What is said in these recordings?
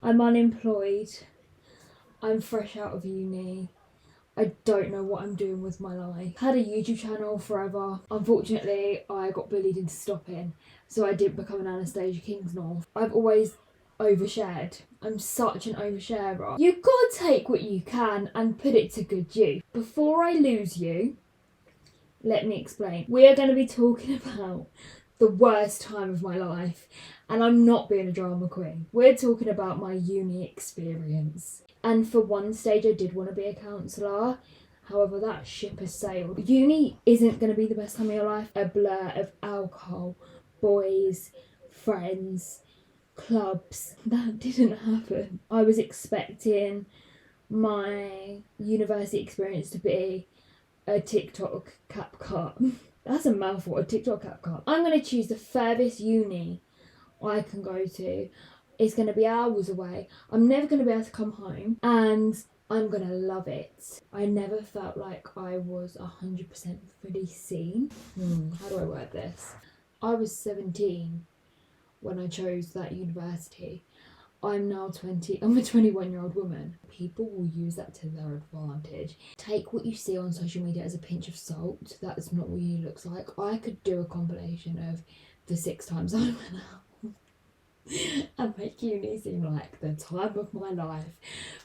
I'm unemployed. I'm fresh out of uni. I don't know what I'm doing with my life. Had a YouTube channel forever. Unfortunately, I got bullied into stopping, so I didn't become an Anastasia Kingsnorth. I've always overshared. I'm such an oversharer. You've got to take what you can and put it to good use. Before I lose you, let me explain. We are going to be talking about the worst time of my life, and I'm not being a drama queen. We're talking about my uni experience. And for one stage I did want to be a counsellor, however that ship has sailed. Uni isn't going to be the best time of your life. A blur of alcohol, boys, friends, clubs. That didn't happen. I was expecting my university experience to be a TikTok cap cut. That's a mouthful, a TikTok cap cut. I'm going to choose the furthest uni I can go to. It's going to be hours away. I'm never going to be able to come home, and I'm going to love it. I never felt like I was 100% fully seen. How do I word this? I was 17 when I chose that university. I'm now 20. I'm a 21-year-old woman. People will use that to their advantage. Take what you see on social media as a pinch of salt. That's not what uni looks like. I could do a compilation of the 6 times I went out and make uni seem like the time of my life.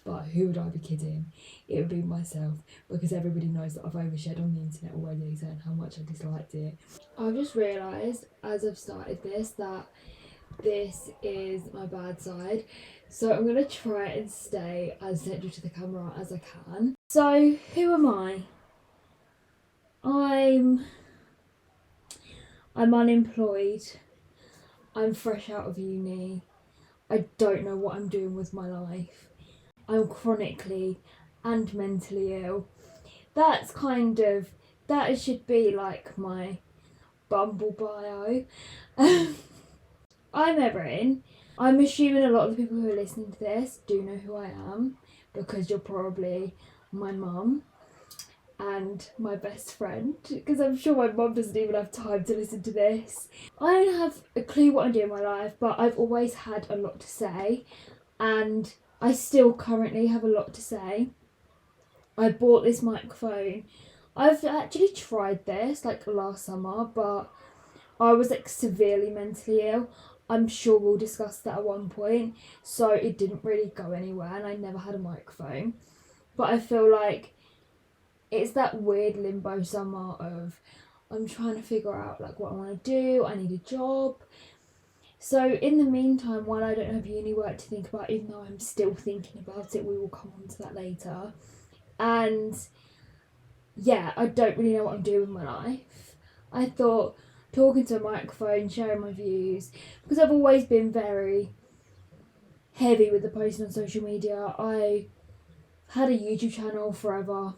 But who would I be kidding? It would be myself, because everybody knows that I've overshared on the internet already, saying how much I disliked it. I've just realised as I've started this that this is my bad side, so I'm going to try and stay as central to the camera as I can. So who am I? I'm unemployed. I'm fresh out of uni. I don't know what I'm doing with my life. I'm chronically and mentally ill. That should be like my Bumble bio. I'm Erin. I'm assuming a lot of the people who are listening to this do know who I am, because you're probably my mum and my best friend, because I'm sure my mum doesn't even have time to listen to this. I don't have a clue what I'm doing in my life, but I've always had a lot to say, and I still currently have a lot to say. I bought this microphone. I've actually tried this like last summer, but I was like severely mentally ill. I'm sure we'll discuss that at one point. So it didn't really go anywhere, and I never had a microphone. But I feel like it's that weird limbo summer of I'm trying to figure out like what I want to do. I need a job. So in the meantime, while I don't have uni work to think about, even though I'm still thinking about it, we will come on to that later. And yeah, I don't really know what I'm doing with my life. I thought talking to a microphone, sharing my views, because I've always been very heavy with the posting on social media. I had a YouTube channel forever.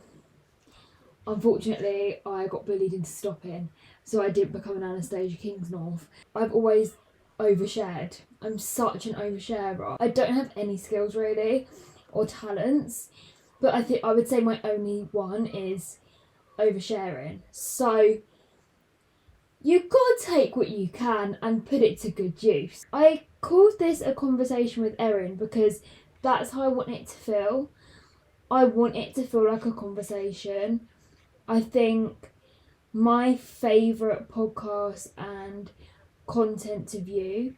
Unfortunately, I got bullied into stopping, so I didn't become an Anastasia Kingsnorth. I've always overshared. I'm such an oversharer. I don't have any skills really, or talents, but I would say my only one is oversharing. So you've got to take what you can and put it to good use. I called this a conversation with Erin because that's how I want it to feel. I want it to feel like a conversation. I think my favourite podcast and content to view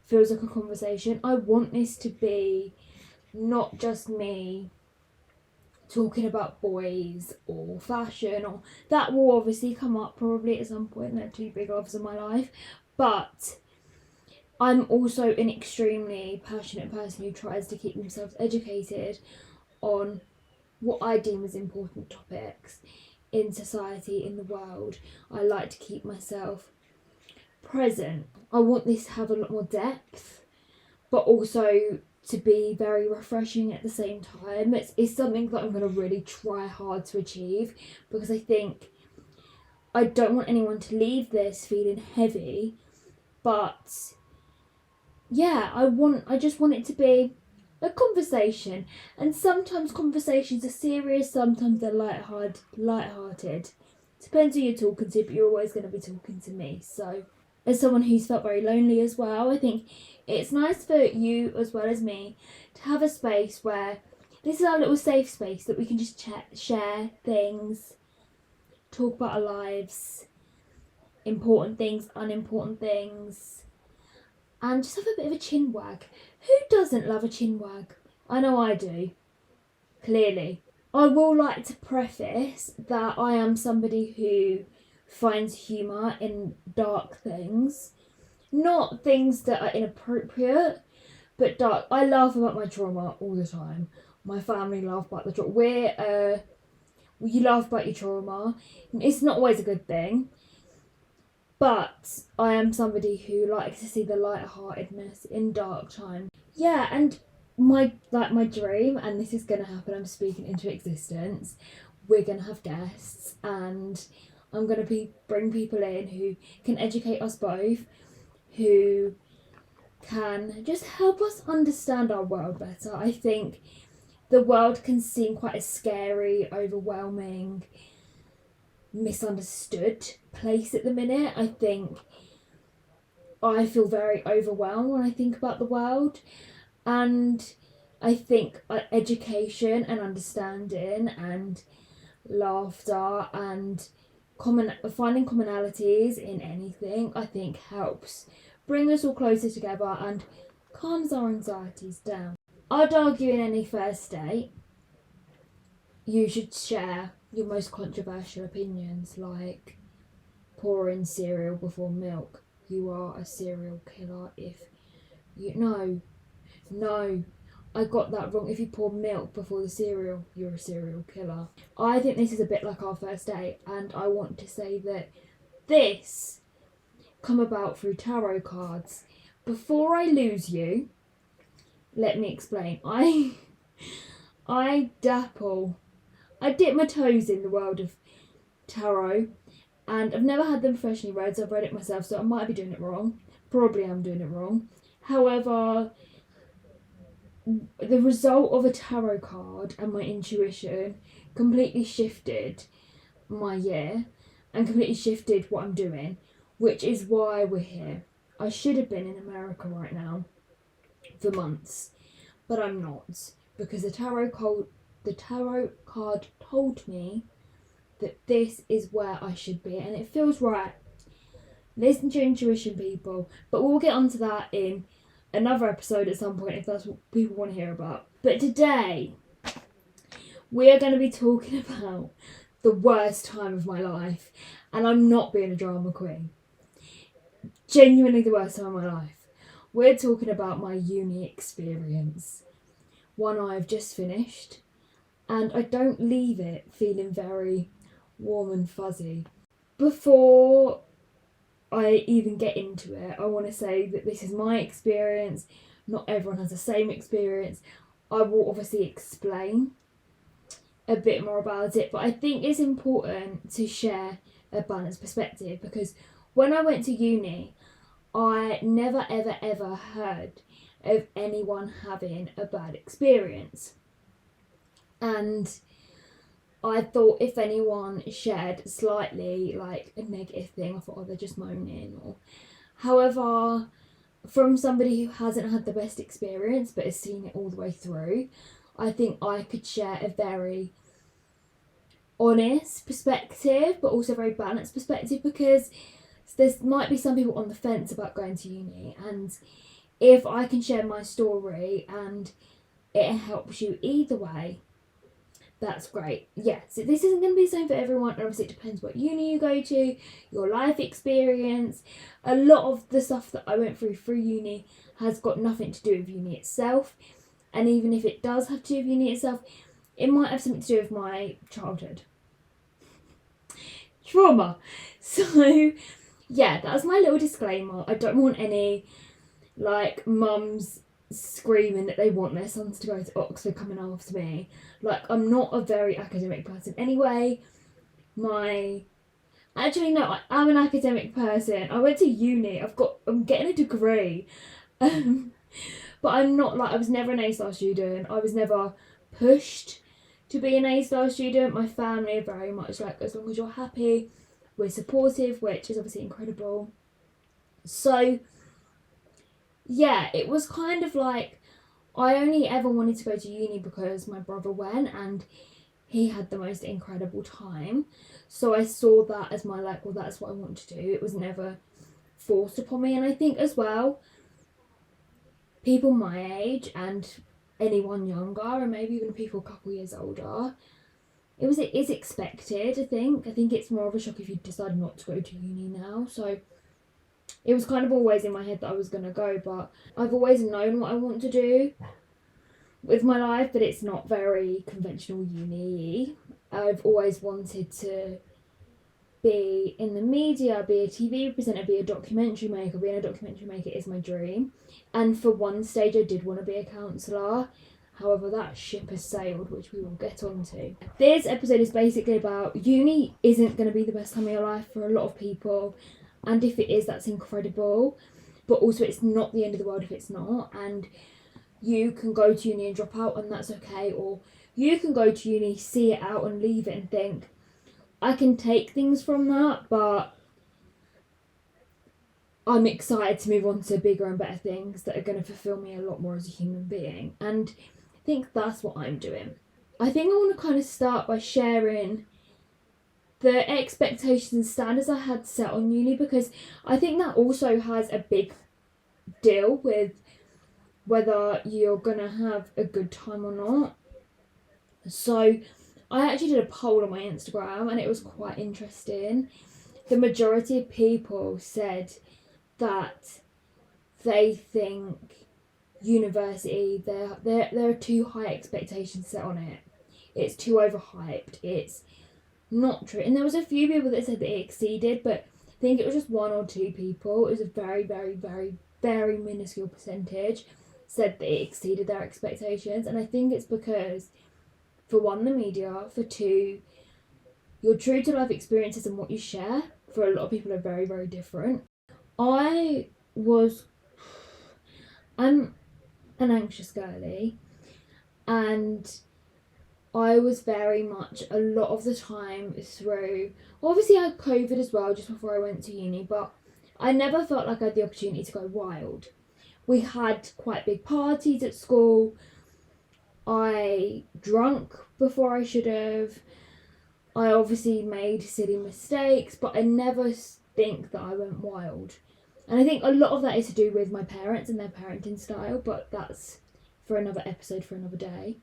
feels like a conversation. I want this to be not just me talking about boys or fashion, or that will obviously come up probably at some point. They're 2 big loves in my life, but I'm also an extremely passionate person who tries to keep themselves educated on what I deem as important topics in society, in the world. I like to keep myself present. I want this to have a lot more depth, but also to be very refreshing at the same time. It's something that I'm going to really try hard to achieve, because I think I don't want anyone to leave this feeling heavy, but yeah, I just want it to be a conversation. And sometimes conversations are serious, sometimes they're lighthearted. Depends who you're talking to, but you're always going to be talking to me. So as someone who's felt very lonely as well, I think it's nice for you as well as me to have a space where this is our little safe space that we can just share things, talk about our lives, important things, unimportant things, and just have a bit of a chin wag. Who doesn't love a chin wag? I know I do, clearly. I will like to preface that I am somebody who finds humour in dark things. Not things that are inappropriate, but dark. I laugh about my trauma all the time. My family laugh about the trauma. You laugh about your trauma. It's not always a good thing. But I am somebody who likes to see the lightheartedness in dark times. Yeah, and my dream, and this is gonna happen, I'm speaking into existence. We're gonna have guests, and I'm gonna bring people in who can educate us both, who can just help us understand our world better. I think the world can seem quite a scary, overwhelming, misunderstood place at the minute. I think I feel very overwhelmed when I think about the world, and I think education and understanding and laughter and finding commonalities in anything, I think helps bring us all closer together and calms our anxieties down. I'd argue in any first date, you should share your most controversial opinions, like pouring cereal before milk. You are a serial killer if you... No, I got that wrong. If you pour milk before the cereal, you're a serial killer. I think this is a bit like our first date, and I want to say that this come about through tarot cards. Before I lose you, let me explain. I dip my toes in the world of tarot, and I've never had them professionally read, so I've read it myself, so I might be doing it wrong. Probably I'm doing it wrong. However, the result of a tarot card and my intuition completely shifted my year and completely shifted what I'm doing, which is why we're here. I should have been in America right now for months, but I'm not, because the tarot card told me that this is where I should be, and it feels right. Listen to your intuition, people. But we'll get onto that in another episode at some point if that's what people want to hear about. But today, we are going to be talking about the worst time of my life, and I'm not being a drama queen. Genuinely the worst time of my life. We're talking about my uni experience, one I've just finished, and I don't leave it feeling very warm and fuzzy. Before I even get into it, I want to say that this is my experience. Not everyone has the same experience. I will obviously explain a bit more about it, but I think it's important to share a balanced perspective, because when I went to uni, I never ever ever heard of anyone having a bad experience. And I thought if anyone shared slightly like a negative thing, I thought, oh, they're just moaning. Or, however, from somebody who hasn't had the best experience but has seen it all the way through, I think I could share a very honest perspective, but also very balanced perspective, because there might be some people on the fence about going to uni, and if I can share my story and it helps you either way, that's great. Yeah, so this isn't going to be the same for everyone. Obviously, it depends what uni you go to, your life experience. A lot of the stuff that I went through uni has got nothing to do with uni itself. And even if it does have to do with uni itself, it might have something to do with my childhood trauma. So, yeah, that's my little disclaimer. I don't want any, like, mums screaming that they want their sons to go to Oxford coming after me. Like, I'm not a very academic person anyway. Actually, no, I'm an academic person. I went to uni. I'm getting a degree. But I'm not like, I was never an A-star student. I was never pushed to be an A-star student. My family are very much like, as long as you're happy, we're supportive, which is obviously incredible. So yeah, it was kind of like I only ever wanted to go to uni because my brother went and he had the most incredible time. So I saw that as my like, well, that's what I want to do. It was never forced upon me. And I think as well, people my age and anyone younger, and maybe even people a couple years older, it is expected. I think it's more of a shock if you decide not to go to uni now. So it was kind of always in my head that I was going to go, but I've always known what I want to do with my life, but it's not very conventional uni. I've always wanted to be in the media, be a TV presenter, be a documentary maker. Being a documentary maker is my dream. And for one stage, I did want to be a counsellor. However, that ship has sailed, which we will get onto. This episode is basically about uni isn't going to be the best time of your life for a lot of people. And if it is, that's incredible. But also, it's not the end of the world if it's not. And you can go to uni and drop out, and that's okay. Or you can go to uni, see it out, and leave it and think, I can take things from that, but I'm excited to move on to bigger and better things that are going to fulfill me a lot more as a human being. And I think that's what I'm doing. I think I want to kind of start by sharing the expectations and standards I had set on uni, because I think that also has a big deal with whether you're going to have a good time or not. So I actually did a poll on my Instagram and it was quite interesting. The majority of people said that they think university, there are too high expectations set on it. It's too overhyped. It's not true. And there was a few people that said that it exceeded, but I think it was just one or two people. It was a very, very, very, very minuscule percentage said that it exceeded their expectations. And I think it's because, for one, the media, for two, your true to life experiences and what you share for a lot of people are very, very different. I'm an anxious girly, and I was very much a lot of the time through, obviously I had COVID as well just before I went to uni, but I never felt like I had the opportunity to go wild. We had quite big parties at school. I drank before I should have. I obviously made silly mistakes, but I never think that I went wild. And I think a lot of that is to do with my parents and their parenting style, but that's for another episode for another day.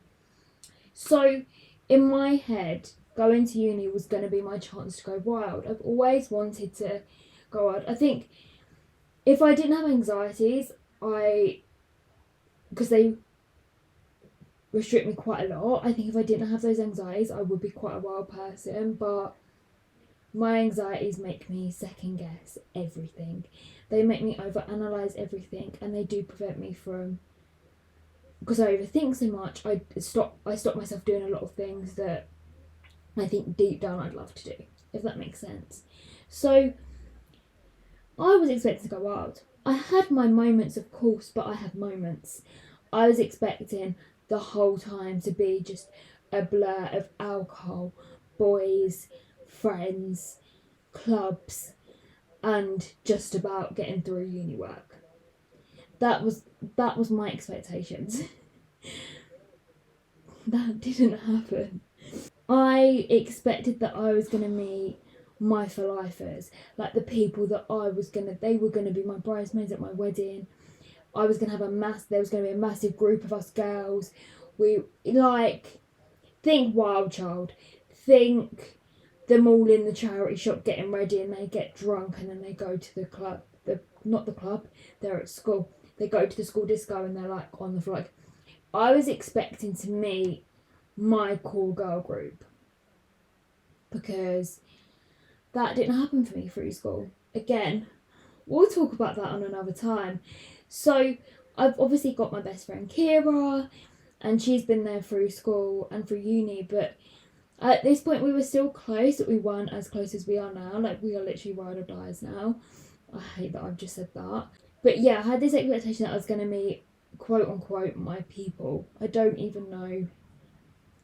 So in my head, going to uni was going to be my chance to go wild. I've always wanted to go wild. I think if I didn't have anxieties, because they restrict me quite a lot, I think if I didn't have those anxieties, I would be quite a wild person. But my anxieties make me second guess everything. They make me overanalyze everything, and they do prevent me from, because I overthink so much, I stop myself doing a lot of things that I think deep down I'd love to do, if that makes sense. So I was expecting to go wild. I had my moments, of course, but I had moments. I was expecting the whole time to be just a blur of alcohol, boys, friends, clubs, and just about getting through uni work. That was my expectations. That didn't happen. I expected that I was going to meet my for lifers, like the people that they were going to be my bridesmaids at my wedding. I was going to have there was going to be a massive group of us girls. We, like, think Wild Child, think them all in the charity shop getting ready, and they get drunk and then they go to the club, not the club, they're at school. They go to the school disco and they're like on the floor. Like, I was expecting to meet my core girl group, because that didn't happen for me through school. Again, we'll talk about that on another time. So I've obviously got my best friend Kira, and she's been there through school and through uni, but at this point we were still close, but we weren't as close as we are now. Like, we are literally ride or dies now. I hate that I've just said that. But yeah, I had this expectation that I was going to meet, quote unquote, my people. I don't even know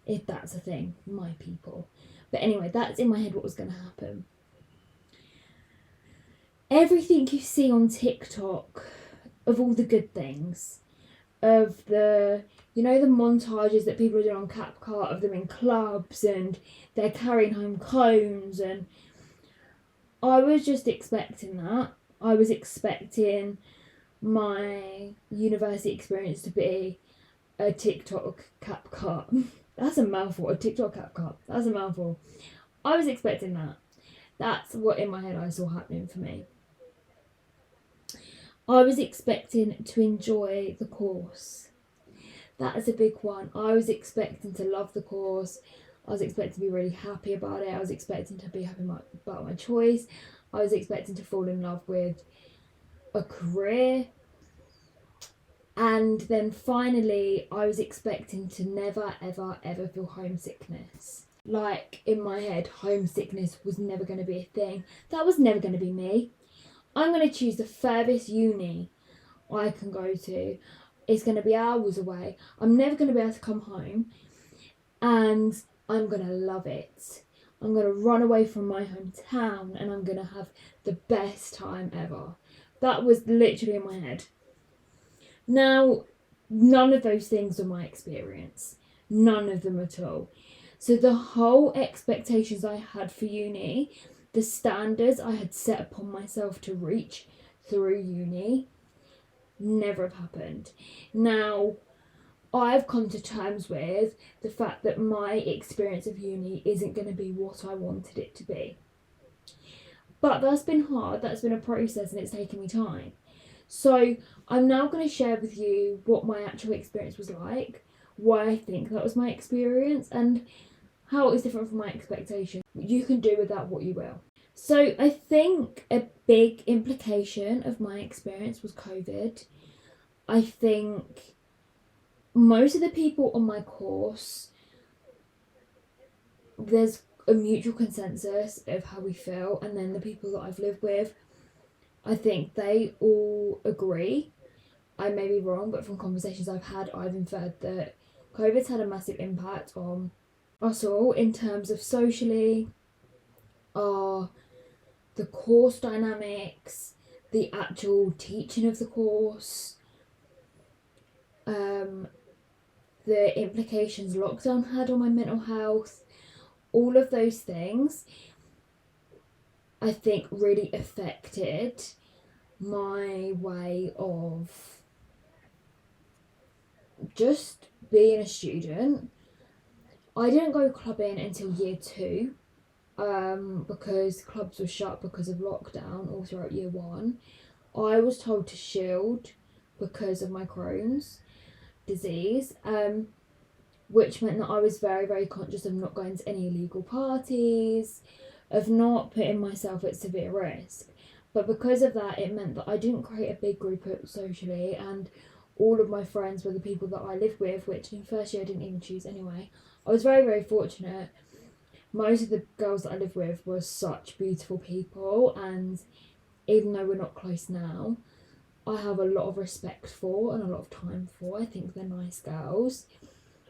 if that's a thing, my people. But anyway, that's in my head what was going to happen. everything you see on TikTok of all the good things, of the, you know, the montages that people are doing on CapCut of them in clubs and they're carrying home cones, and I was just expecting that. I was expecting my university experience to be a TikTok CapCut. That's a mouthful. A TikTok CapCut. That's a mouthful. I was expecting that. That's what in my head I saw happening for me. I was expecting to enjoy the course. That is a big one. I was expecting to love the course. I was expecting to be really happy about it. I was expecting to be happy about my choice. I was expecting to fall in love with a career. And then finally, I was expecting to never, ever, ever feel homesickness. Like, in my head, homesickness was never going to be a thing. That was never going to be me. I'm going to choose the furthest uni I can go to. It's going to be hours away. I'm never going to be able to come home. And I'm going to love it. I'm going to run away from my hometown and I'm going to have the best time ever. That was literally in my head. Now, none of those things are my experience. None of them at all. So the whole expectations I had for uni, the standards I had set upon myself to reach through uni, never have happened. Now, I've come to terms with the fact that my experience of uni isn't going to be what I wanted it to be. But that's been hard, that's been a process, and it's taken me time. So I'm now going to share with you what my actual experience was like, why I think that was my experience, and how it was different from my expectation. You can do with that what you will. So I think a big implication of my experience was COVID. I think most of the people on my course, there's a mutual consensus of how we feel, and then the people that I've lived with, I think they all agree. I may be wrong, but from conversations I've had, I've inferred that COVID's had a massive impact on us all in terms of socially, the course dynamics, the actual teaching of the course, the implications lockdown had on my mental health, all of those things I think really affected my way of just being a student. I didn't go clubbing until year 2 because clubs were shut because of lockdown all throughout year 1. I was told to shield because of my Crohn's disease, which meant that I was very, very conscious of not going to any illegal parties, of not putting myself at severe risk. But because of that, it meant that I didn't create a big group socially, and all of my friends were the people that I lived with, which in first year I didn't even choose anyway. I was very, very fortunate. Most of the girls that I lived with were such beautiful people, and even though we're not close now, I have a lot of respect for and a lot of time for. I think they're nice girls.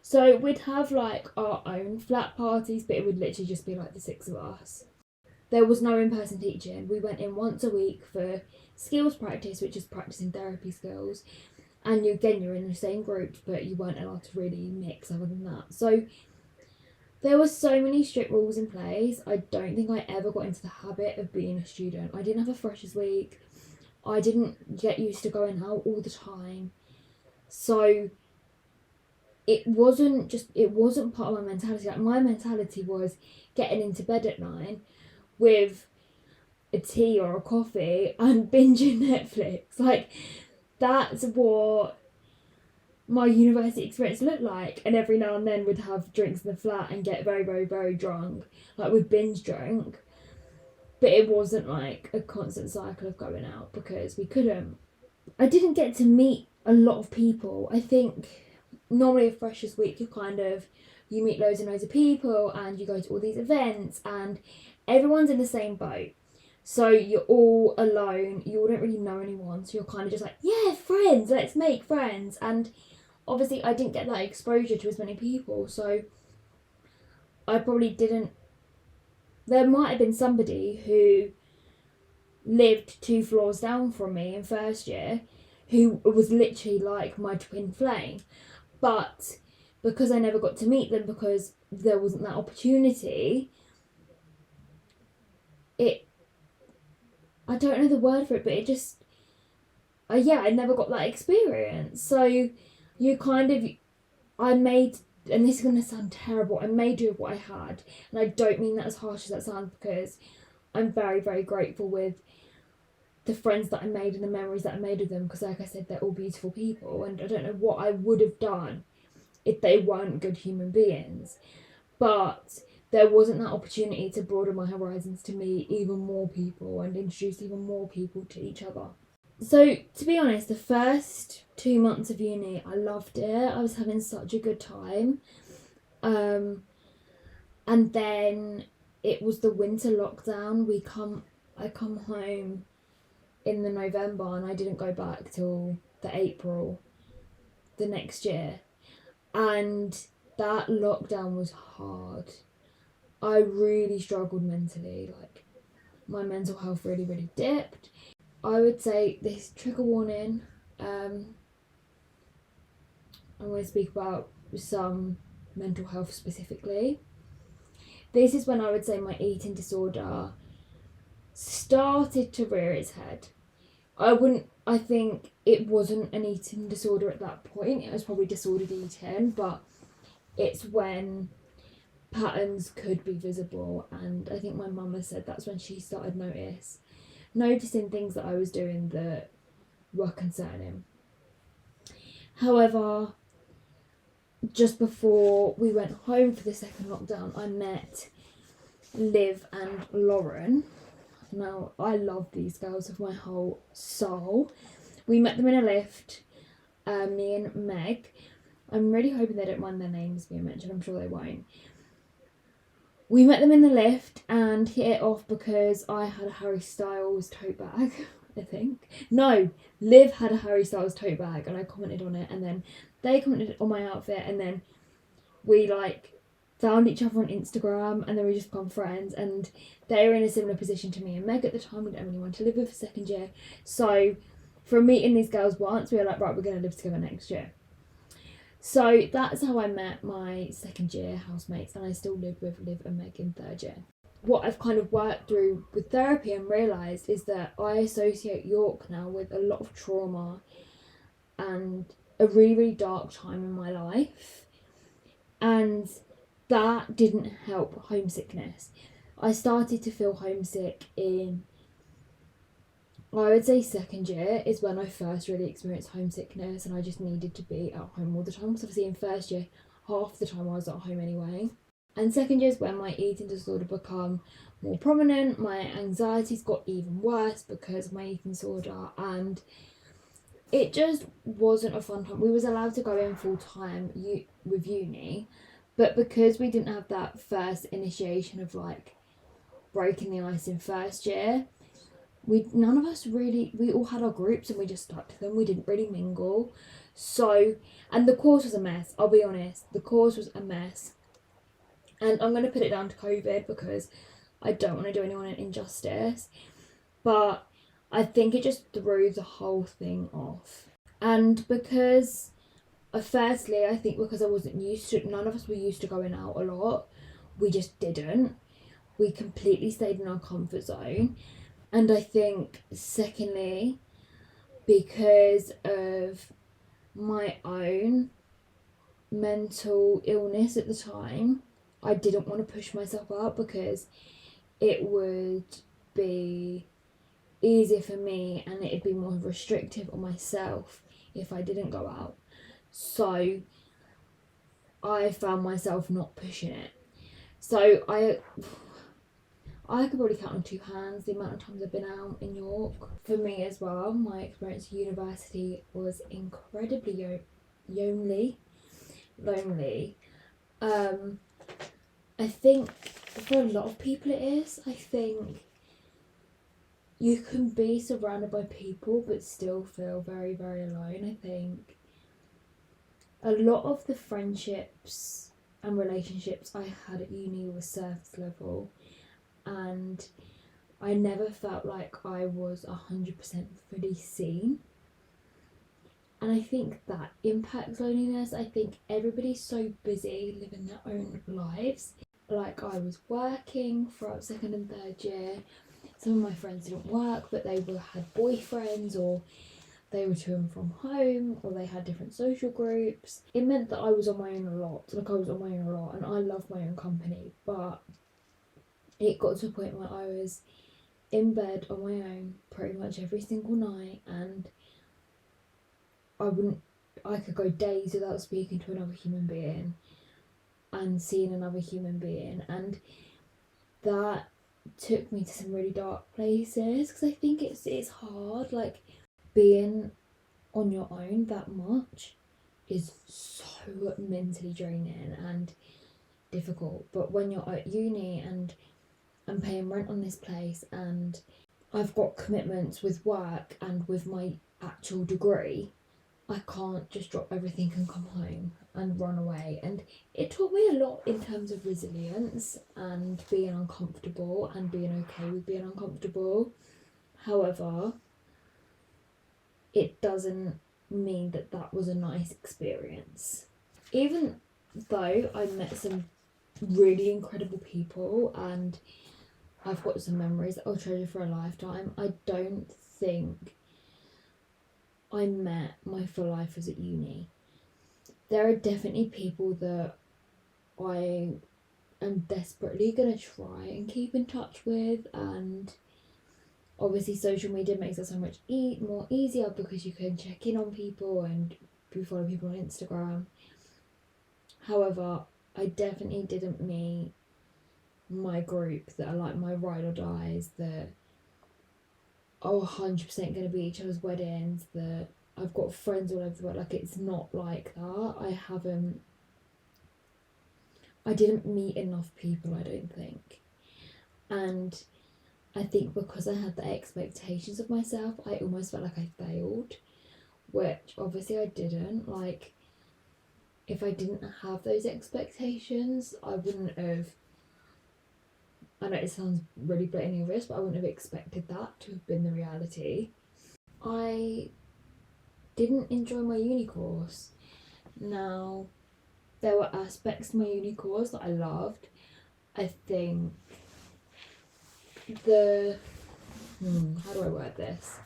So we'd have like our own flat parties, but it would literally just be like the 6 of us. There was no in-person teaching. We went in once a week for skills practice, which is practicing therapy skills. And you're in the same groups, but you weren't allowed to really mix other than that. So there were so many strict rules in place. I don't think I ever got into the habit of being a student. I didn't have a freshers week. I didn't get used to going out all the time. So it wasn't part of my mentality. Like, my mentality was getting into bed at 9 with a tea or a coffee and binging Netflix. Like, that's what my university experience looked like. And every now and then we'd have drinks in the flat and get very, very, very drunk. Like, we'd binge drink. But it wasn't like a constant cycle of going out because we couldn't. I didn't get to meet a lot of people. I think normally a freshers week you meet loads and loads of people and you go to all these events and everyone's in the same boat. So you're all alone, you all don't really know anyone, so you're kind of just like, yeah, friends, let's make friends. And obviously I didn't get that exposure to as many people, so I probably didn't. There might have been somebody who lived 2 floors down from me in first year, who was literally like my twin flame. But because I never got to meet them because there wasn't that opportunity, I don't know the word for it, but it just, I never got that experience. So you kind of, I made, and this is going to sound terrible, I made do with what I had. And I don't mean that as harsh as that sounds, because I'm very, very grateful with the friends that I made and the memories that I made with them, because like I said, they're all beautiful people, and I don't know what I would have done if they weren't good human beings. But there wasn't that opportunity to broaden my horizons, to meet even more people and introduce even more people to each other. So, to be honest, the first 2 months of uni, I loved it. I was having such a good time. And then it was the winter lockdown. I come home in the November, and I didn't go back till the April the next year. And that lockdown was hard. I really struggled mentally. Like, my mental health really, really dipped. I would say this trigger warning. I'm going to speak about some mental health specifically. This is when I would say my eating disorder started to rear its head. I think it wasn't an eating disorder at that point. It was probably disordered eating, but it's when patterns could be visible. And I think my mum has said that's when she started noticing things that I was doing that were concerning. However, just before we went home for the second lockdown, I met Liv and Lauren. Now, I love these girls with my whole soul. We met them in a lift, me and Meg. I'm really hoping they don't mind their names being mentioned. I'm sure they won't. We met them in the lift and hit it off because I had a Harry Styles tote bag, I think. No, Liv had a Harry Styles tote bag and I commented on it, and then they commented on my outfit, and then we found each other on Instagram, and then we just become friends. And they were in a similar position to me and Meg at the time. We didn't have anyone to live with for second year. So from meeting these girls once, we were like, right, we're going to live together next year. So that's how I met my second year housemates, and I still live with Liv and Meg in third year. What I've kind of worked through with therapy and realised is that I associate York now with a lot of trauma and a really, really dark time in my life. And that didn't help homesickness. I started to feel homesick in, I would say second year is when I first really experienced homesickness, and I just needed to be at home all the time. Because obviously in first year, half the time I was at home anyway. And second year is when my eating disorder became more prominent. My anxieties got even worse because of my eating disorder, and it just wasn't a fun time. We was allowed to go in full time with uni, but because we didn't have that first initiation of breaking the ice in first year, none of us really, we all had our groups and we just stuck to them. We didn't really mingle. So, and the course was a mess, I'll be honest. The course was a mess. And I'm going to put it down to COVID because I don't want to do anyone an injustice. But I think it just threw the whole thing off. And because, firstly, I think because I wasn't used to it, none of us were used to going out a lot. We just didn't. We completely stayed in our comfort zone. And I think, secondly, because of my own mental illness at the time, I didn't want to push myself out because it would be easier for me and it'd be more restrictive on myself if I didn't go out. So I found myself not pushing it. So I could probably count on 2 hands the amount of times I've been out in York. For me as well, my experience at university was incredibly lonely. I think for a lot of people it is. I think you can be surrounded by people but still feel very, very alone. I think a lot of the friendships and relationships I had at uni were surface level, and I never felt like I was 100% fully seen. And I think that impacts loneliness. I think everybody's so busy living their own lives. Like, I was working throughout second and third year. Some of my friends didn't work, but they had boyfriends, or they were to and from home, or they had different social groups. It meant that I was on my own a lot. Like, I was on my own a lot, and I love my own company. But it got to a point where I was in bed on my own pretty much every single night, and I could go days without speaking to another human being and seeing another human being, and that took me to some really dark places, because I think it's hard, like, being on your own that much is so mentally draining and difficult. But when you're at uni and I'm paying rent on this place, and I've got commitments with work and with my actual degree, I can't just drop everything and come home and run away. And it taught me a lot in terms of resilience and being uncomfortable and being okay with being uncomfortable. However, it doesn't mean that that was a nice experience. Even though I met some really incredible people and I've got some memories that I'll treasure for a lifetime, I don't think I met my full lifers at uni. There are definitely people that I am desperately going to try and keep in touch with, and obviously social media makes it so much more easier because you can check in on people and follow people on Instagram. However, I definitely didn't meet my group that are like my ride or dies, that are 100% going to be each other's weddings, that I've got friends all over the world. Like, it's not like that. I didn't meet enough people, I don't think. And I think because I had the expectations of myself, I almost felt like I failed, which obviously I didn't. Like, if I didn't have those expectations, I wouldn't have, I know it sounds really blatantly obvious, but I wouldn't have expected that to have been the reality. I didn't enjoy my uni course. Now, there were aspects of my uni course that I loved. I think how do I word this?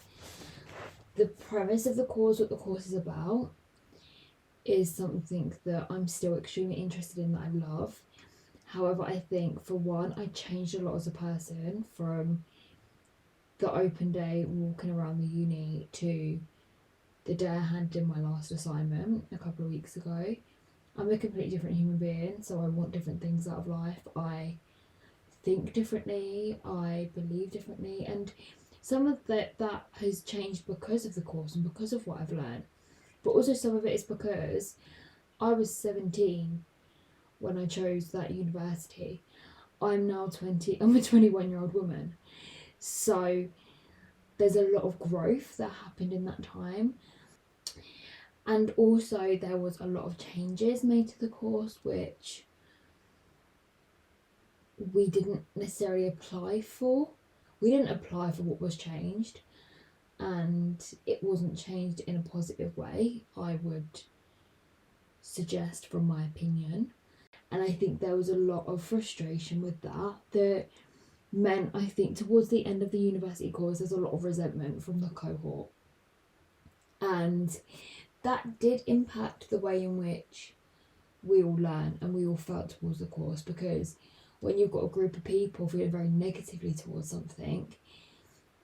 The premise of the course, what the course is about, is something that I'm still extremely interested in, that I love. However, I think, for one, I changed a lot as a person from the open day walking around the uni to the day I handed in my last assignment a couple of weeks ago. I'm a completely different human being, so I want different things out of life. I think differently, I believe differently, and some of that has changed because of the course and because of what I've learned. But also some of it is because I was 17 when I chose that university. I'm now 20, I'm a 21-year-old woman. So there's a lot of growth that happened in that time. And also there was a lot of changes made to the course which we didn't necessarily apply for. We didn't apply for what was changed, and it wasn't changed in a positive way, I would suggest, from my opinion. And I think there was a lot of frustration with that meant, I think, towards the end of the university course, there's a lot of resentment from the cohort. And that did impact the way in which we all learn and we all felt towards the course, because when you've got a group of people feeling very negatively towards something,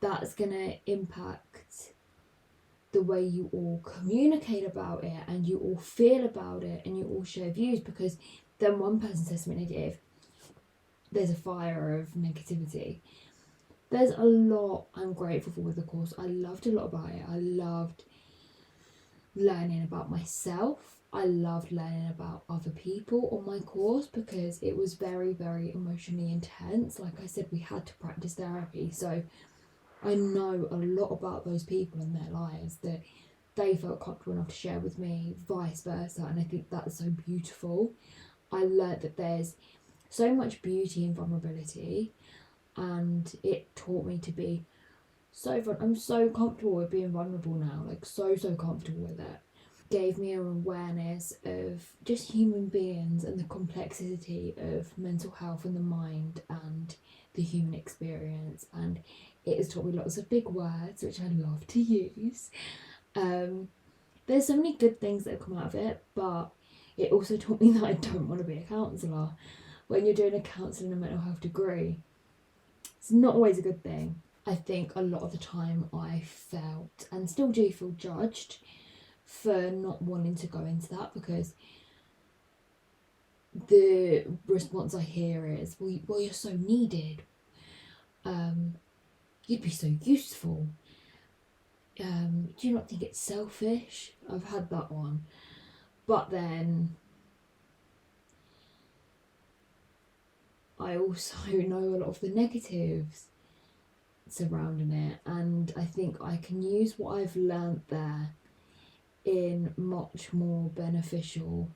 that's going to impact the way you all communicate about it and you all feel about it and you all share views, because then one person says something negative, there's a fire of negativity. There's a lot I'm grateful for with the course. I loved a lot about it. I loved learning about myself. I loved learning about other people on my course, because it was very, very emotionally intense. Like I said, we had to practice therapy, so I know a lot about those people and their lives that they felt comfortable enough to share with me, vice versa, and I think that's so beautiful. I learned that there's so much beauty in vulnerability. and it taught me to be I'm so comfortable with being vulnerable now, like so comfortable with it. Gave me an awareness of just human beings and the complexity of mental health and the mind and the human experience, and it has taught me lots of big words which I love to use. There's so many good things that have come out of it, but it also taught me that I don't want to be a counsellor. When you're doing a counselling and mental health degree, it's not always a good thing. I think a lot of the time I felt, and still do feel, judged for not wanting to go into that, because the response I hear is, well, you're so needed. You'd be so useful. Do you not think it's selfish? I've had that one. But then I also know a lot of the negatives surrounding it, and I think I can use what I've learnt there in much more beneficial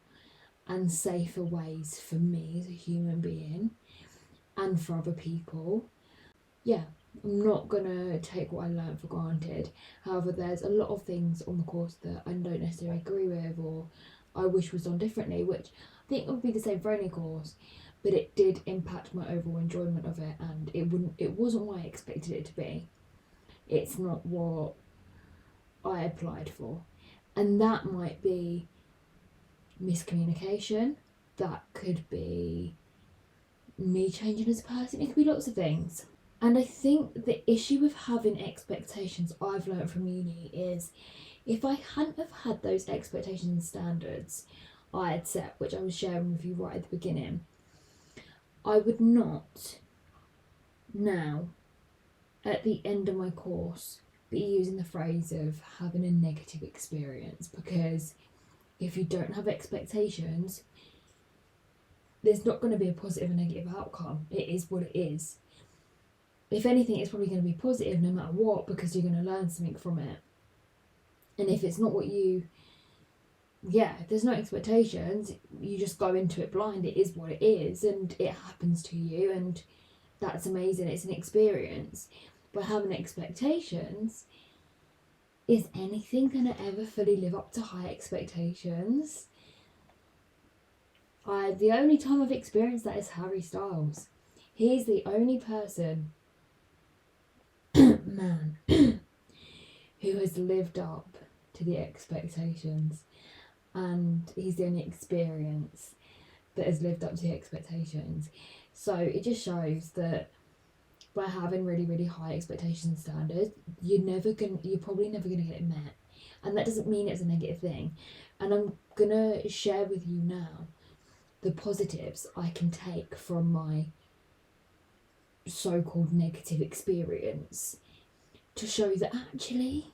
and safer ways for me as a human being and for other people. Yeah, I'm not gonna take what I learned for granted. However, there's a lot of things on the course that I don't necessarily agree with or I wish was done differently, which I think would be the same for any course, but it did impact my overall enjoyment of it, and it wasn't what I expected it to be. It's not what I applied for. And that might be miscommunication, that could be me changing as a person, it could be lots of things. And I think the issue with having expectations, I've learned from uni, is if I hadn't have had those expectations and standards I had set, which I was sharing with you right at the beginning, I would not now, at the end of my course, be using the phrase of having a negative experience, because if you don't have expectations, there's not going to be a positive and negative outcome. It is what it is. If anything, it's probably going to be positive no matter what, because you're going to learn something from it. And if it's not what if there's no expectations, you just go into it blind. It is what it is, and it happens to you, and that's amazing. It's an experience. But having expectations, is anything going to ever fully live up to high expectations? The only time I've experienced that is Harry Styles. He's the only person, man, who has lived up to the expectations, and he's the only experience that has lived up to the expectations. So it just shows that by having really, really high expectations and standards, you're probably never gonna get it met. And that doesn't mean it's a negative thing. And I'm gonna share with you now the positives I can take from my so-called negative experience, to show that actually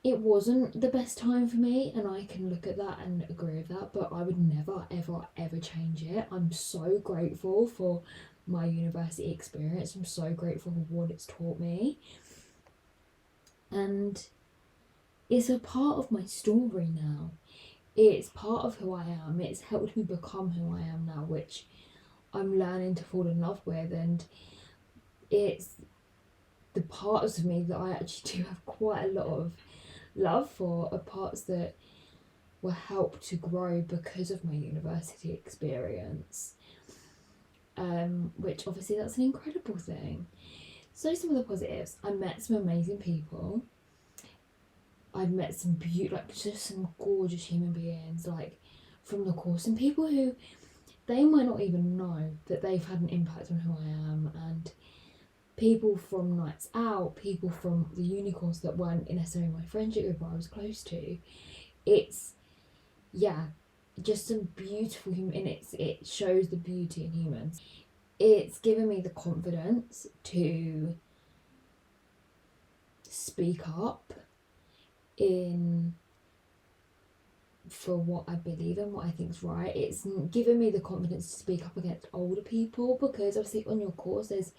it wasn't the best time for me, and I can look at that and agree with that, but I would never, ever, ever change it. I'm so grateful for my university experience. I'm so grateful for what it's taught me. And it's a part of my story now. It's part of who I am. It's helped me become who I am now, which I'm learning to fall in love with. And it's the parts of me that I actually do have quite a lot of love for, are parts that were helped to grow because of my university experience. Which obviously that's an incredible thing. So some of the positives, I met some amazing people. I've met some just some gorgeous human beings, like from the course, and people who they might not even know that they've had an impact on who I am, and people from nights out, people from the uni course that weren't necessarily my friendship group I was close to. It's just some beautiful human, and it shows the beauty in humans. It's given me the confidence to speak up for what I believe in, what I think is right. It's given me the confidence to speak up against older people, because obviously on your course there's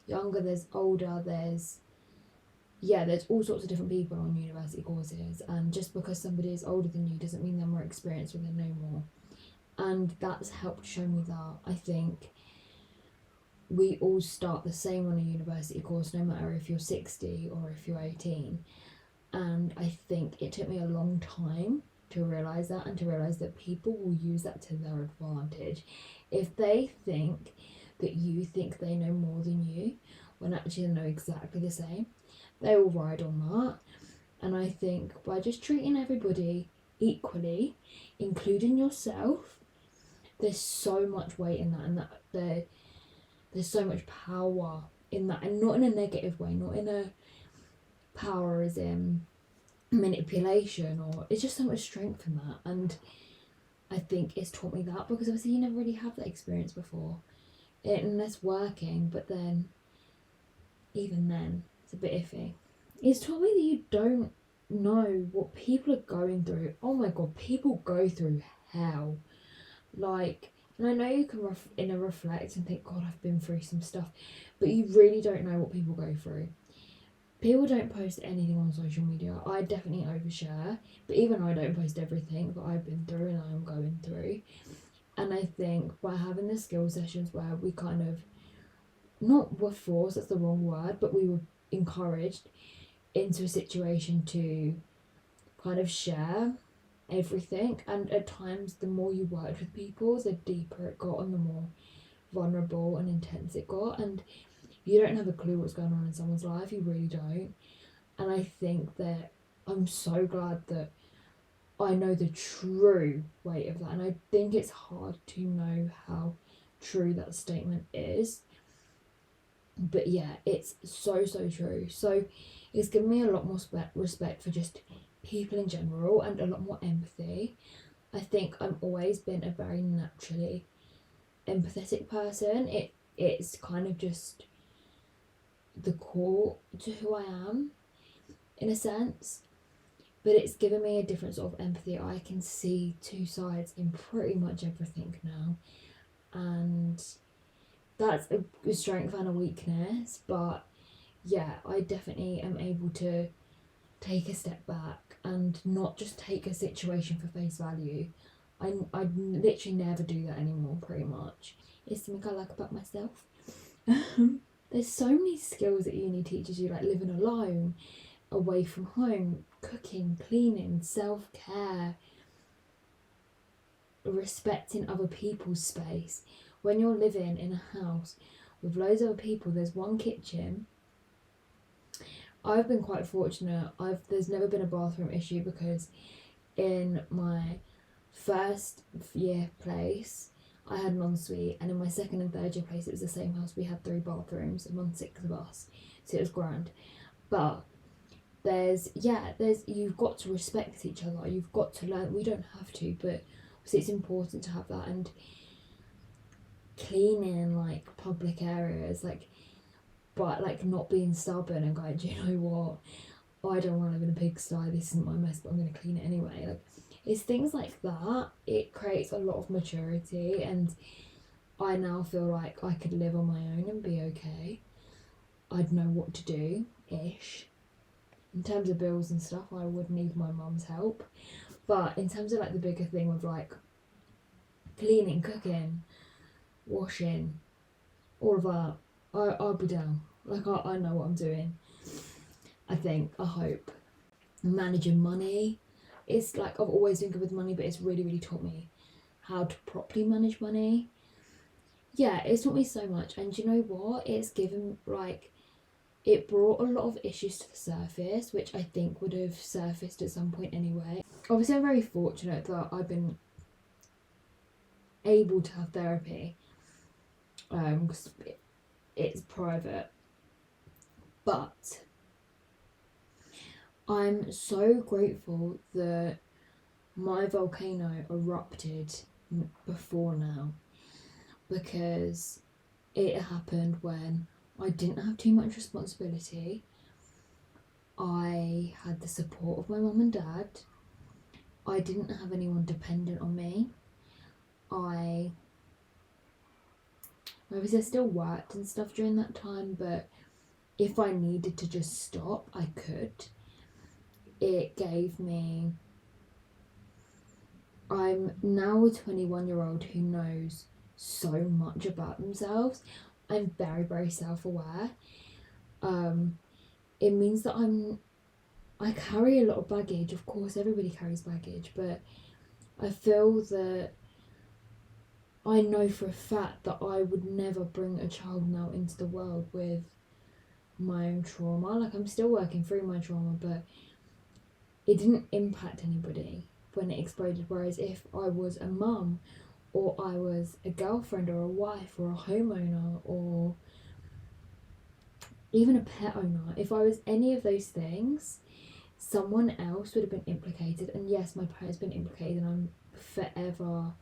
younger, there's older, there's all sorts of different people on university courses, and just because somebody is older than you doesn't mean they're more experienced or they know more. And that's helped show me that, I think, we all start the same on a university course, no matter if you're 60 or if you're 18. And I think it took me a long time to realise that, and to realise that people will use that to their advantage. If they think that you think they know more than you, when actually they know exactly the same, they will ride on that. And I think by just treating everybody equally, including yourself, there's so much weight in that, and that there's so much power in that, and not in a negative way, not in a power as in manipulation, or it's just so much strength in that. And I think it's taught me that, because obviously you never really have that experience before, unless working, but then even then it's a bit iffy. It's taught me that you don't know what people are going through. Oh my god, people go through hell. Like, and I know you can reflect and think, God, I've been through some stuff, but you really don't know what people go through. People don't post anything on social media. I definitely overshare, but even I don't post everything that I've been through and I'm going through. And I think by having the skill sessions where we kind of, not were forced, that's the wrong word, but we were encouraged into a situation to kind of share everything. And at times, the more you worked with people, the deeper it got and the more vulnerable and intense it got. And you don't have a clue what's going on in someone's life, you really don't. And I think that I'm so glad that I know the true weight of that. And I think it's hard to know how true that statement is. But yeah, it's so true. So it's given me a lot more respect for just people in general, and a lot more empathy. I think I've always been a very naturally empathetic person. It's kind of just the core to who I am, in a sense. But it's given me a different sort of empathy. I can see two sides in pretty much everything now. And that's a strength and a weakness. But yeah, I definitely am able to take a step back and not just take a situation for face value. I literally never do that anymore, pretty much. It's something I like about myself. There's so many skills that uni teaches you, like living alone, away from home, cooking, cleaning, self-care, respecting other people's space. When you're living in a house with loads of other people, there's one kitchen. I've been quite fortunate. There's never been a bathroom issue, because in my first year place I had an ensuite, and in my second and third year place it was the same house. We had 3 bathrooms among 6 of us, so it was grand. But there's you've got to respect each other. You've got to learn. We don't have to, but obviously it's important to have that. And cleaning like public areas, but not being stubborn and going, do you know what, I don't want to live in a pigsty, this isn't my mess, but I'm going to clean it anyway. It's things like that. It creates a lot of maturity, and I now feel like I could live on my own and be okay. I'd know what to do ish. In terms of bills and stuff, I would need my mum's help, but in terms of the bigger thing with cleaning, cooking, washing, all of that, I'll be down. I know what I'm doing. I hope. Managing money. It's I've always been good with money, but it's really taught me how to properly manage money. Yeah, it's taught me so much. And you know what? It's given, it brought a lot of issues to the surface, which I think would have surfaced at some point anyway. Obviously, I'm very fortunate that I've been able to have therapy. Because it's private. But I'm so grateful that my volcano erupted before now, because it happened when I didn't have too much responsibility. I had the support of my mum and dad. I didn't have anyone dependent on me. Obviously I still worked and stuff during that time, but if I needed to just stop, I could. It gave me... I'm now a 21-year-old who knows so much about themselves. I'm very, very self-aware. It means that I carry a lot of baggage. Of course, everybody carries baggage, but I feel that I know for a fact that I would never bring a child now into the world with my own trauma. Like, I'm still working through my trauma, but it didn't impact anybody when it exploded. Whereas if I was a mum, or I was a girlfriend, or a wife, or a homeowner, or even a pet owner, if I was any of those things, someone else would have been implicated. And yes, my parents been implicated, and I'm forever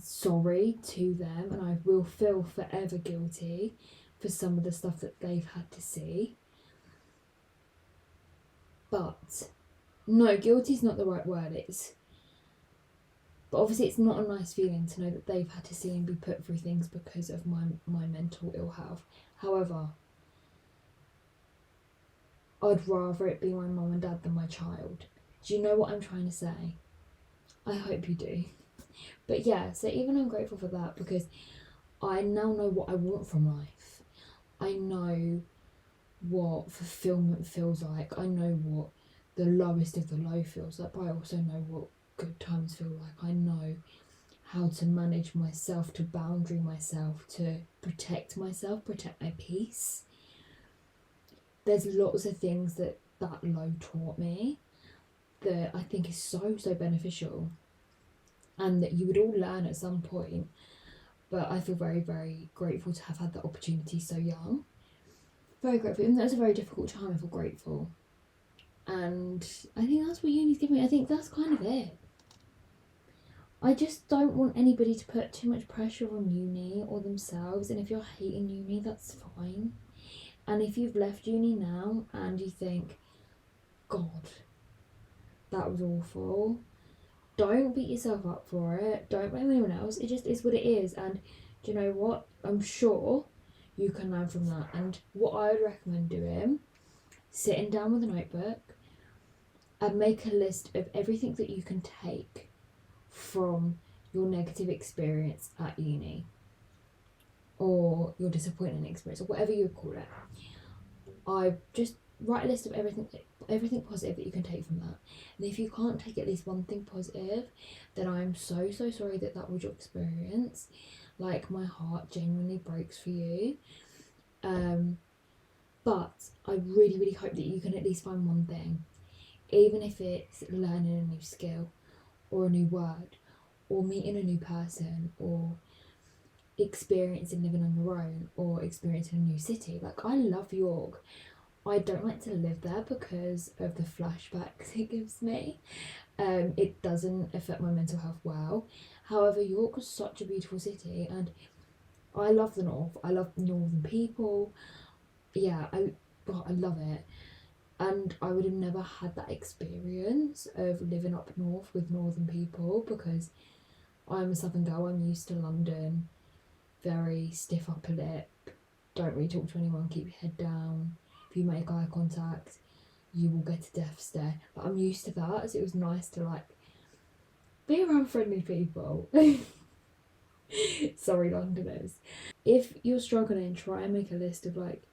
sorry to them, and I will feel forever guilty for some of the stuff that they've had to see. But no, guilty is not the right word. But obviously it's not a nice feeling to know that they've had to see and be put through things because of my mental ill health. However, I'd rather it be my mum and dad than my child. Do you know what I'm trying to say? I hope you do. But yeah, so even I'm grateful for that, because I now know what I want from life. I know what fulfillment feels like. I know what the lowest of the low feels like, but I also know what good times feel like. I know how to manage myself, to boundary myself, to protect myself, protect my peace. There's lots of things that low taught me that I think is so beneficial, and that you would all learn at some point. But I feel very, very grateful to have had that opportunity so young. Very grateful. And that was a very difficult time. I feel grateful. And I think that's what uni's given me. I think that's kind of it. I just don't want anybody to put too much pressure on uni or themselves. And if you're hating uni, that's fine. And if you've left uni now and you think, God, that was awful, don't beat yourself up for it. Don't blame anyone else. It just is what it is. And do you know what? I'm sure you can learn from that. And what I would recommend doing, sitting down with a notebook and make a list of everything that you can take from your negative experience at uni, or your disappointing experience, or whatever you would call it. I just write a list of everything positive that you can take from that. And if you can't take at least one thing positive, then I'm so sorry that was your experience. Like, my heart genuinely breaks for you. But I really hope that you can at least find one thing, even if it's learning a new skill, or a new word, or meeting a new person, or experiencing living on your own, or experiencing a new city. Like, I love York. I don't like to live there because of the flashbacks it gives me. It doesn't affect my mental health well. However, York was such a beautiful city, and I love the north. I love northern people. Yeah, I love it. And I would have never had that experience of living up north with northern people, because I'm a southern girl. I'm used to London, very stiff upper lip, don't really talk to anyone, keep your head down. If you make eye contact, you will get a death stare. But I'm used to that, so it was nice to like be around friendly people. Sorry, Londoners. If you're struggling, try and make a list of like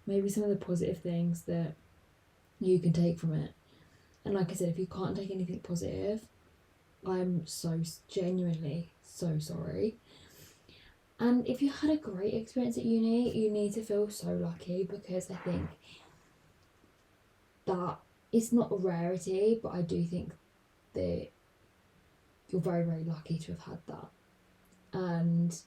maybe some of the positive things that you can take from it. And like I said, if you can't take anything positive, I'm so genuinely so sorry. And if you had a great experience at uni, you need to feel so lucky, because I think that it's not a rarity, but I do think that you're very lucky to have had that. And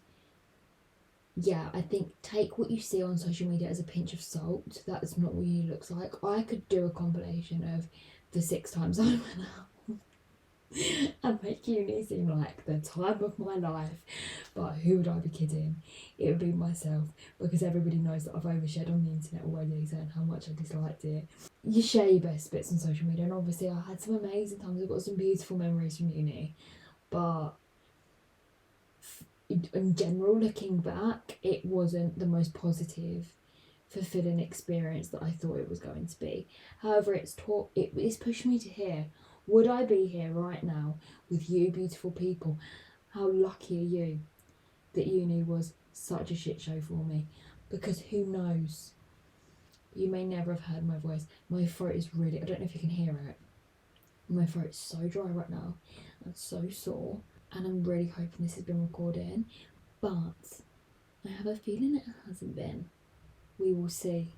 yeah, I think take what you see on social media as a pinch of salt. That's not what uni looks like. I could do a compilation of the 6 times I went out and make uni seem like the time of my life. But who would I be kidding? It would be myself, because everybody knows that I've overshared on the internet already, saying how much I disliked it. You share your best bits on social media, and obviously I had some amazing times. I've got some beautiful memories from uni, but in general, looking back, it wasn't the most positive, fulfilling experience that I thought it was going to be. However, it's pushed me to here. Would I be here right now with you beautiful people? How lucky are you? that uni was such a shit show for me, because who knows, you may never have heard my voice. My throat is really, I don't know if you can hear it, my throat is so dry right now and so sore, and I'm really hoping this has been recording, but I have a feeling it hasn't been. We will see.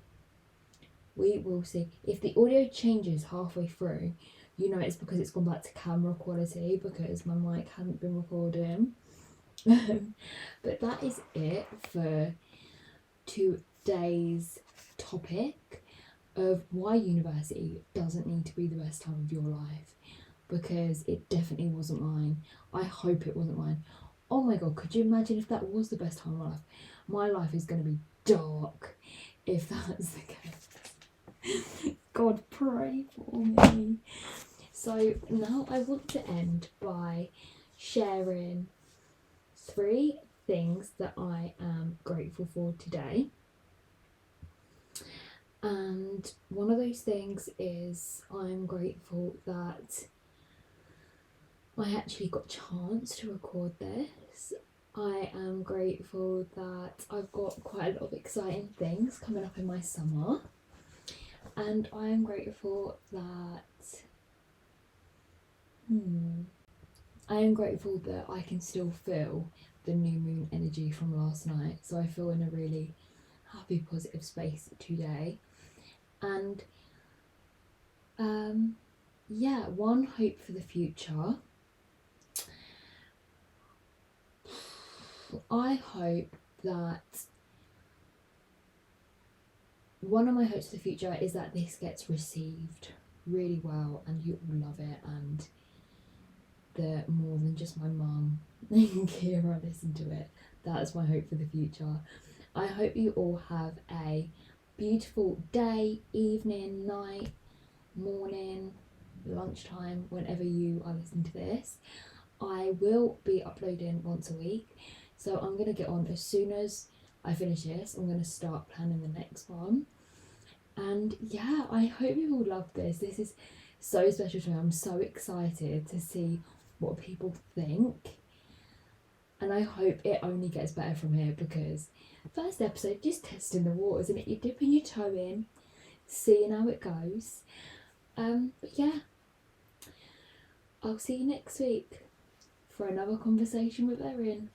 We will see. If the audio changes halfway through, you know it's because it's gone back to camera quality, because my mic hadn't been recording. But that is it for today's topic of why university doesn't need to be the best time of your life, because it definitely wasn't mine. I hope it wasn't mine. Oh my god, could you imagine if that was the best time of my life? My life is going to be dark if that's the case. God, pray for me. So now I want to end by sharing 3 things that I am grateful for today. And one of those things is I'm grateful that I actually got a chance to record this. I am grateful that I've got quite a lot of exciting things coming up in my summer. And I am grateful that I can still feel the new moon energy from last night. So I feel in a really happy, positive space today. And one hope for the future. I hope that one of my hopes for the future is that this gets received really well and you all love it, and that more than just my mum and Kira listen to it. That's my hope for the future. I hope you all have a beautiful day, evening, night, morning, lunchtime, whenever you are listening to this. I will be uploading once a week, so I'm going to get on as soon as I finish this. I'm going to start planning the next one. And yeah, I hope you all love this. This is so special to me. I'm so excited to see what people think. And I hope it only gets better from here, because first episode, just testing the waters, and you're dipping your toe in, seeing how it goes. But yeah, I'll see you next week for another conversation with Erin.